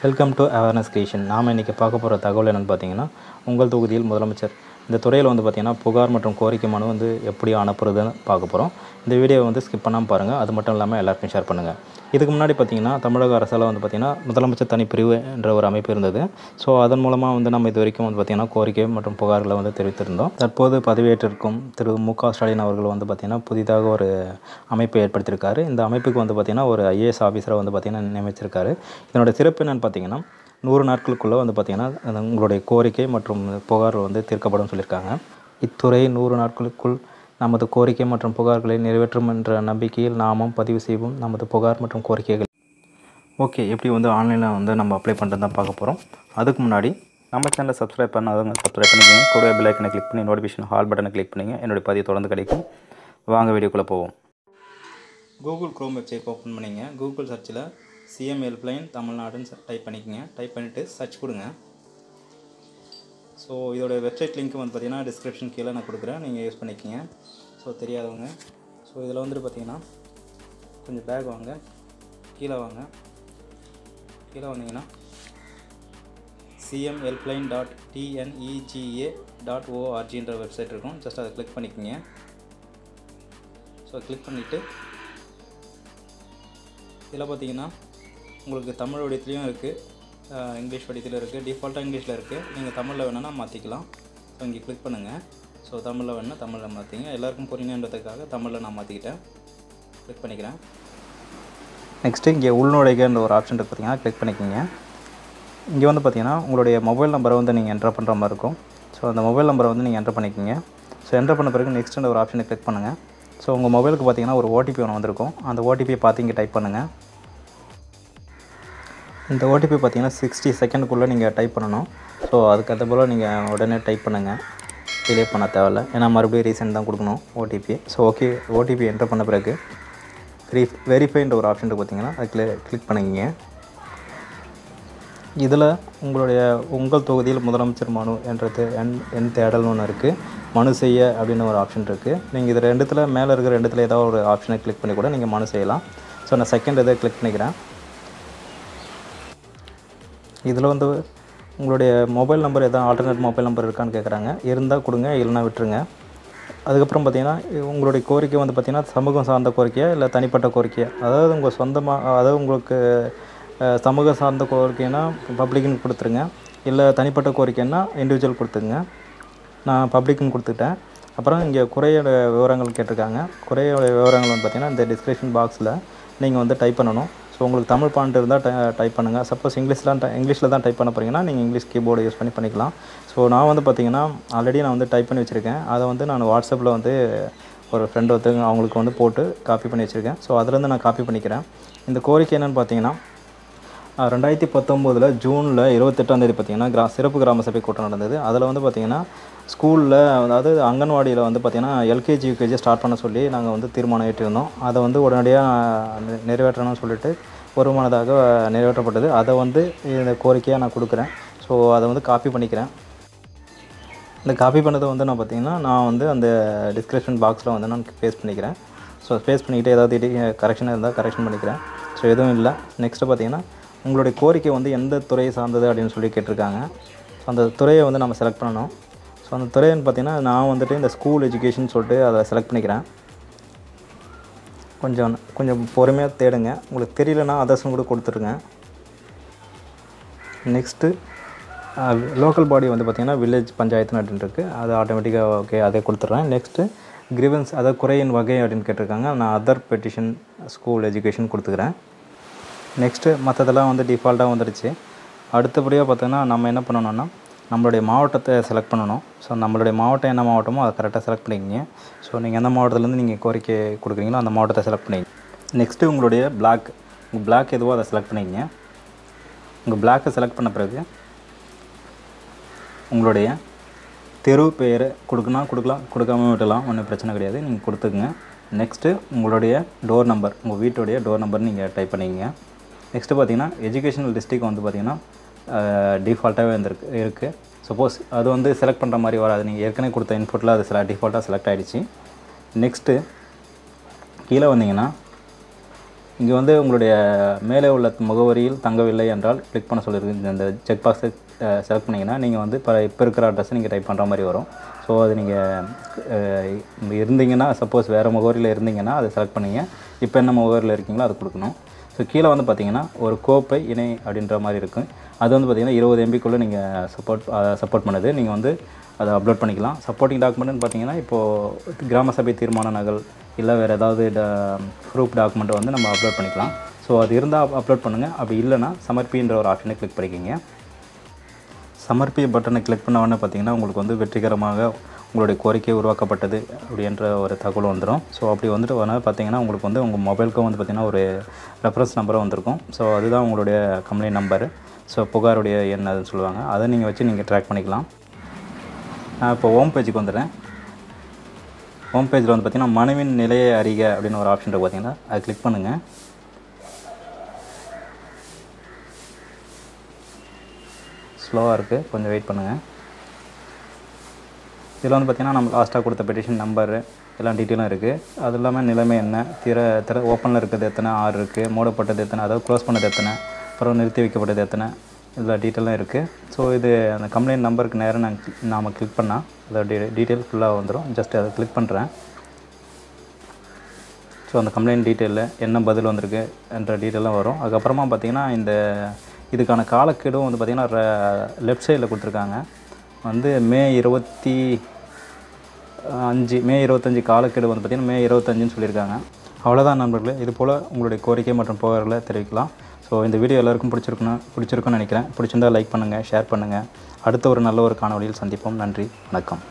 Welcome to awareness creation. நாம் இன்றைக்கி பார்க்க போகிற தகவல் என்னென்னு பார்த்தீங்கன்னா, உங்கள் தொகுதியில் முதலமைச்சர் இந்த துறையில் பார்த்திங்கன்னா புகார் மற்றும் கோரிக்கை மனு எப்படி அனுப்புறதுன்னு பார்க்க போகிறோம். இந்த வீடியோவை ஸ்கிப் பண்ணாமல் பாருங்கள். அது மட்டும் இல்லாமல் எல்லாருக்கும் ஷேர் பண்ணுங்கள். இதுக்கு முன்னாடி பார்த்திங்கன்னா தமிழக அரசால் பார்த்திங்கன்னா முதலமைச்சர் தனிப்பிரிவு என்ற ஒரு அமைப்பு இருந்தது. ஸோ அதன் மூலமாக நம்ம இது வரைக்கும் பார்த்திங்கன்னா கோரிக்கை மற்றும் புகார்களை தெரிவித்திருந்தோம். தற்போது பதவியேற்றிருக்கும் திரு மு.க. ஸ்டாலின் அவர்கள் பார்த்திங்கன்னா புதிதாக ஒரு அமைப்பை ஏற்படுத்தியிருக்காரு. இந்த அமைப்புக்கு பார்த்திங்கன்னா ஒரு ஐஏஎஸ் ஆஃபீஸரை பார்த்திங்கன்னா நியமிச்சிருக்காரு. இதனோட சிறப்பு என்னென்னு பார்த்திங்கன்னா 100 நாட்களுக்குள்ளே பார்த்திங்கன்னா உங்களுடைய கோரிக்கை மற்றும் புகார் தீர்க்கப்படும் சொல்லியிருக்காங்க. இத்துறை 100 நாட்களுக்குள் நமது கோரிக்கை மற்றும் புகார்களை நிறைவேற்றும் என்ற நம்பிக்கையில் நாமும் பதிவு செய்வோம் நமது புகார் மற்றும் கோரிக்கைகள். ஓகே, எப்படி ஆன்லைனில் நம்ம அப்ளை பண்ணுறது தான் பார்க்க போகிறோம். அதுக்கு முன்னாடி நம்ம சேனலை சப்ஸ்கிரைப் பண்ணாதவங்க சப்ஸ்கிரைப் பண்ணிக்கோங்க. கூட பெல் ஐக்கனை கிளிக் பண்ணி நோட்டிஃபிகேஷன் ஹால் பட்டனை கிளிக் பண்ணிங்க. என்னுடைய பதிவு தொடர்ந்து கிடைக்கும். வாங்க வீடியோக்குள்ளே போவோம். கூகுள் க்ரோம் வெப்சைட் ஓப்பன் பண்ணிங்க. கூகுள் சர்ச்சில் சிஎம் ஹெல்ப்லைன் தமிழ்நாடுன்னு டைப் பண்ணிக்கோங்க. டைப் பண்ணிவிட்டு சர்ச் கொடுங்க. ஸோ இதோட வெப்சைட் லிங்க் பார்த்திங்கன்னா டிஸ்கிரிப்ஷன் கீழே நான் கொடுக்குறேன், நீங்கள் யூஸ் பண்ணிக்கோங்க. ஸோ தெரியாதவங்க. ஸோ இதில் பார்த்திங்கன்னா கொஞ்சம் பேக் வாங்க, கீழே வாங்க. கீழே வந்தீங்கன்னா cmhelpline.tnega.orgன்ற வெப்சைட் இருக்கும். ஜஸ்ட் அதை கிளிக் பண்ணிக்கோங்க. ஸோ கிளிக் பண்ணிவிட்டு இதில் பார்த்திங்கன்னா உங்களுக்கு தமிழ் வடிவத்துலேயும் இருக்குது, இங்கிலீஷ் வடிவத்தில் இருக்குது. டிஃபால்ட்டாக இங்கிலீஷில் இருக்குது. நீங்கள் தமிழில் வேணுன்னா மாற்றிக்கலாம். ஸோ இங்கே கிளிக் பண்ணுங்கள். ஸோ தமிழில் வேணுன்னா தமிழில் மாற்றிங்க. எல்லாருக்கும் புரியணுன்றதுக்காக தமிழில் நான் மாற்றிக்கிட்டேன். கிளிக் பண்ணிக்கிறேன். நெக்ஸ்ட்டு இங்கே உள்நுழைகன்ற ஒரு ஆப்ஷன் இருக்குது, பார்த்திங்கன்னா கிளிக் பண்ணிக்கோங்க. இங்கே பார்த்திங்கன்னா உங்களுடைய மொபைல் நம்பரை நீங்கள் என்டர் பண்ணுற மாதிரி இருக்கும். ஸோ அந்த மொபைல் நம்பரை நீங்கள் என்டர் பண்ணிக்கோங்க. ஸோ என்டர் பண்ண பிறகு நெக்ஸ்ட்டுன்ற ஒரு ஆப்ஷனை கிளிக் பண்ணுங்கள். ஸோ உங்கள் மொபைலுக்கு பார்த்திங்கன்னா ஒரு ஓடிபி ஒன்று வந்திருக்கும். அந்த ஓடிபியை பார்த்து இங்கே டைப் பண்ணுங்கள். இந்த ஓடிபி பார்த்திங்கன்னா 60 செகண்டுக்குள்ளே நீங்கள் டைப் பண்ணணும். ஸோ அதுக்கேற்ற போல் நீங்கள் உடனே டைப் பண்ணுங்கள். டிலே பண்ண தேவையில்லை, ஏன்னா மறுபடியும் ரீசெண்ட் தான் கொடுக்கணும் OTP. So okay, OTP enter பண்ண பிறகு வெரிஃபைன்ற ஒரு ஆப்ஷன் பார்த்திங்கன்னா அது கிளிக் பண்ணிக்கிங்க. இதில் உங்கள் தொகுதியில் முதலமைச்சர் மனு என்றது என் தேடல்னு ஒன்று இருக்குது. மனு செய்ய அப்படின்னு ஒரு ஆப்ஷன் இருக்குது. நீங்கள் இது ரெண்டுத்தில் மேலே இருக்கிற ரெண்டுத்தில் ஏதாவது ஒரு ஆப்ஷனை கிளிக் பண்ணி கூட நீங்கள் மனு செய்யலாம். ஸோ நான் செகண்ட் இதை கிளிக் பண்ணிக்கிறேன். இதில் உங்களுடைய மொபைல் நம்பர் எதாவது ஆல்டர்னேட் மொபைல் நம்பர் இருக்கான்னு கேட்குறாங்க. இருந்தால் கொடுங்க, இல்லைனா விட்டுருங்க. அதுக்கப்புறம் பார்த்திங்கன்னா உங்களுடைய கோரிக்கை பார்த்திங்கன்னா சமூகம் சார்ந்த கோரிக்கையா இல்லை தனிப்பட்ட கோரிக்கையா, அதாவது உங்கள் சொந்தமாக, அதாவது உங்களுக்கு சமூகம் சார்ந்த கோரிக்கைன்னா பப்ளிக்னு கொடுத்துருங்க. இல்லை தனிப்பட்ட கோரிக்கைன்னா இண்டிவிஜுவல் கொடுத்துருங்க. நான் பப்ளிக்னு கொடுத்துட்டேன். அப்புறம் இங்கே குறையோட விவரங்கள் கேட்டிருக்காங்க. குறையோட விவரங்கள் பார்த்திங்கன்னா இந்த டிஸ்கிரிப்ஷன் பாக்ஸில் நீங்கள் டைப் பண்ணணும். ஸோ உங்களுக்கு தமிழ் பாயிண்ட் இருந்தால் டைப் பண்ணுங்கள். சப்போஸ் இங்கிலீஷில் தான் டைப் பண்ண போகிறீங்கன்னா நீங்கள் இங்கிலீஷ் கீபோர்டு யூஸ் பண்ணிக்கலாம். ஸோ நான் பார்த்திங்கன்னா ஆல்ரெடி நான் டைப் பண்ணி வச்சுருக்கேன். அதை நான் வாட்ஸ்அப்பில் ஒரு ஃப்ரெண்டு அவங்களுக்கு போட்டு காப்பி பண்ணி வச்சுருக்கேன். ஸோ அதிலேருந்து நான் காப்பி பண்ணிக்கிறேன். இந்த கோரிக்கை என்னென்னு பார்த்தீங்கன்னா 2019 ஜூனில் 28ஆம் தேதி பார்த்திங்கன்னா சிறப்பு கிராம சபை கூட்டம் நடந்தது. அதில் பார்த்திங்கன்னா ஸ்கூலில், அதாவது அங்கன்வாடியில் பார்த்திங்கன்னா எல்கேஜி யூகேஜி ஸ்டார்ட் பண்ண சொல்லி நாங்கள் தீர்மானம் ஏற்றிருந்தோம். அதை உடனடியாக நிறைவேற்றணும்னு சொல்லிட்டு ஒருமனதாக நிறைவேற்றப்பட்டது. அதை இந்த கோரிக்கையாக நான் கொடுக்குறேன். ஸோ அதை காப்பி பண்ணிக்கிறேன். இந்த காப்பி பண்ணதை நான் பார்த்திங்கன்னா நான் அந்த டிஸ்கிரிப்ஷன் பாக்ஸில் நான் பேஸ்ட் பண்ணிக்கிறேன். ஸோ பேஸ்ட் பண்ணிக்கிட்டு ஏதாவது கரெக்ஷன் இருந்தால் கரெக்ஷன் பண்ணிக்கிறேன். ஸோ எதுவும் இல்லை. நெக்ஸ்ட்டு பார்த்திங்கன்னா உங்களுடைய கோரிக்கை எந்த துறையை சார்ந்தது அப்படின்னு சொல்லி கேட்டிருக்காங்க. ஸோ அந்த துறையை நம்ம செலக்ட் பண்ணணும். ஸோ அந்த துறைன்னு பார்த்திங்கன்னா நான் இந்த ஸ்கூல் எஜுகேஷன் சொல்லிட்டு அதை செலக்ட் பண்ணிக்கிறேன். கொஞ்சம் பொறுமையாக தேடுங்க. உங்களுக்கு தெரியலனா அதர்ஸும் கூட கொடுத்துருங்க. நெக்ஸ்ட்டு லோக்கல் பாடி பார்த்திங்கன்னா வில்லேஜ் பஞ்சாயத்துன்னு அப்படின்னு இருக்குது. அது ஆட்டோமேட்டிக்காக ஓகே, அதை கொடுத்துட்றேன். நெக்ஸ்ட்டு கிரிவன்ஸ், அதாவது குறையின் வகை அப்படின்னு கேட்டிருக்காங்க. நான் அதர் பெட்டிஷன் ஸ்கூல் எஜுகேஷன் கொடுத்துக்கிறேன். நெக்ஸ்ட்டு மற்றதெல்லாம் டிஃபால்ட்டாக வந்துடுச்சு. அடுத்தபடியாக பார்த்தோன்னா நம்ம என்ன பண்ணணும்னா நம்மளுடைய மாவட்டத்தை செலக்ட் பண்ணணும். ஸோ நம்மளுடைய மாவட்டம் என்ன மாவட்டமோ அதை கரெக்டாக செலக்ட் பண்ணிக்கிங்க. ஸோ நீங்கள் எந்த மாவட்டத்துலேருந்து நீங்கள் கோரிக்கை கொடுக்குறீங்களோ அந்த மாவட்டத்தை செலக்ட் பண்ணிங்க. நெக்ஸ்ட்டு உங்களுடைய உங்கள் பிளாக் எதுவோ அதை செலக்ட் பண்ணிக்கிங்க. உங்கள் பிளாக்கை செலக்ட் பண்ண பிறகு உங்களுடைய தெரு பெயரை கொடுக்கலாம், கொடுக்காம விட்டலாம், ஒன்றும் பிரச்சனை கிடையாது, நீங்கள் கொடுத்துக்குங்க. நெக்ஸ்ட்டு உங்களுடைய டோர் நம்பர், உங்கள் வீட்டுடைய டோர் நம்பர் நீங்கள் டைப் பண்ணிக்கங்க. நெக்ஸ்ட்டு பார்த்திங்கன்னா எஜுகேஷனல் டிஸ்ட்ரிக் பார்த்திங்கன்னா டிஃபால்ட்டாகவே இருக்குது. சப்போஸ் அது செலக்ட் பண்ணுற மாதிரி வராது. நீங்கள் ஏற்கனவே கொடுத்த இன்புட்டில் அது டிஃபால்ட்டாக செலக்ட் ஆகிடுச்சு. நெக்ஸ்ட்டு கீழே வந்தீங்கன்னா இங்கே வந்து உங்களுடைய மேலே உள்ள முகவரியில் தங்கவில்லை என்றால் கிளிக் பண்ண சொல்லியிருக்கு. இந்த செக் பாக்ஸை செலக்ட் பண்ணிங்கன்னா நீங்கள் வந்து இப்போ இருக்கிற அட்ரஸை நீங்கள் டைப் பண்ணுற மாதிரி வரும். ஸோ அது நீங்கள் இருந்தீங்கன்னா, சப்போஸ் வேறு முகவரியில் இருந்தீங்கன்னா அதை செலக்ட் பண்ணிங்க. இப்போ என்ன முகவரியில் இருக்கீங்களோ அது கொடுக்கணும். ஸோ கீழே வந்து பார்த்திங்கன்னா ஒரு கோப்பை இணை அப்படின்ற மாதிரி இருக்கும். அது வந்து பார்த்திங்கன்னா 20 MBக்குள்ளே நீங்கள் சப்போர்ட் பண்ணுது. நீங்கள் வந்து அதை அப்லோட் பண்ணிக்கலாம். சப்போர்ட்டிங் டாக்குமெண்ட்டுன்னு பார்த்தீங்கன்னா, இப்போது கிராம சபை தீர்மான நகல் இல்லை வேறு ஏதாவது ப்ரூஃப் டாக்குமெண்ட்டை வந்து நம்ம அப்லோட் பண்ணிக்கலாம். ஸோ அது இருந்தால் அப்லோட் பண்ணுங்கள். அப்படி இல்லைனா சமர்ப்பின்ற ஒரு ஆப்ஷனை கிளிக் பண்ணிக்கிங்க. சமர்ப்பி பட்டனை கிளிக் பண்ண உடனே பார்த்திங்கன்னா உங்களுக்கு வந்து வெற்றிகரமாக உங்களுடைய கோரிக்கை உருவாக்கப்பட்டது அப்படின்ற ஒரு தகவல் வந்துடும். ஸோ அப்படி வந்துட்டு வரனால பார்த்திங்கன்னா உங்களுக்கு வந்து உங்கள் மொபைலுக்கும் வந்து பார்த்திங்கன்னா ஒரு ரெஃபரன்ஸ் நம்பரும் வந்திருக்கும். ஸோ அதுதான் உங்களுடைய கம்ப்ளைண்ட் நம்பரு. ஸோ புகாருடைய எண் அதுன்னு சொல்லுவாங்க. அதை நீங்கள் வச்சு நீங்கள் ட்ராக் பண்ணிக்கலாம். நான் இப்போ ஹோம் பேஜுக்கு வந்துடுறேன். ஹோம் பேஜில் வந்து பார்த்திங்கன்னா மனுவின் நிலையை அறிக அப்படின்னு ஒரு ஆப்ஷன் இருக்குது. பார்த்திங்கன்னா அதை கிளிக் பண்ணுங்கள். ஸ்லோவாக இருக்குது, கொஞ்சம் வெயிட் பண்ணுங்கள். இதில் வந்து பார்த்திங்கன்னா நம்ம லாஸ்ட்டாக கொடுத்த பெட்டிஷன் நம்பரு எல்லாம் டீட்டெயிலும் இருக்குது. அது இல்லாமல் நிலைமை என்ன, ஓப்பனில் இருக்கிறது எத்தனை, ஆறு இருக்குது, மூடப்பட்டது எத்தனை, அதாவது க்ளோஸ் பண்ணது எத்தனை, அப்புறம் நிறுத்தி வைக்கப்பட்டது எத்தனை, எல்லா டீட்டெயிலும் இருக்குது. ஸோ இது அந்த கம்ப்ளைண்ட் நம்பருக்கு நேரம் நாம் கிளிக் பண்ணால் அதோட டீட்டெயில் ஃபுல்லாக வந்துடும். ஜஸ்ட் அதை கிளிக் பண்ணுறேன். ஸோ அந்த கம்ப்ளைண்ட் டீட்டெயிலில் என்ன பதில் வந்திருக்கு என்ற டீட்டெயிலாம் வரும். அதுக்கப்புறமா பார்த்திங்கன்னா இதுக்கான காலக்கெடும் வந்து பார்த்திங்கன்னா லெஃப்ட் சைடில் கொடுத்துருக்காங்க. வந்து மே 25 காலக்கெடு வந்து பார்த்திங்கன்னா மே 25ன்னு சொல்லியிருக்காங்க. அவ்வளோதான் நண்பர்களே. இது போல் உங்களுடைய கோரிக்கை மற்றும் புகார்களை தெரிவிக்கலாம். ஸோ இந்த வீடியோ எல்லாருக்கும் பிடிச்சிருக்குன்னு நினைக்கிறேன். பிடிச்சிருந்தால் லைக் பண்ணுங்கள், ஷேர் பண்ணுங்கள். அடுத்த ஒரு நல்ல ஒரு காணொளியில் சந்திப்போம். நன்றி, வணக்கம்.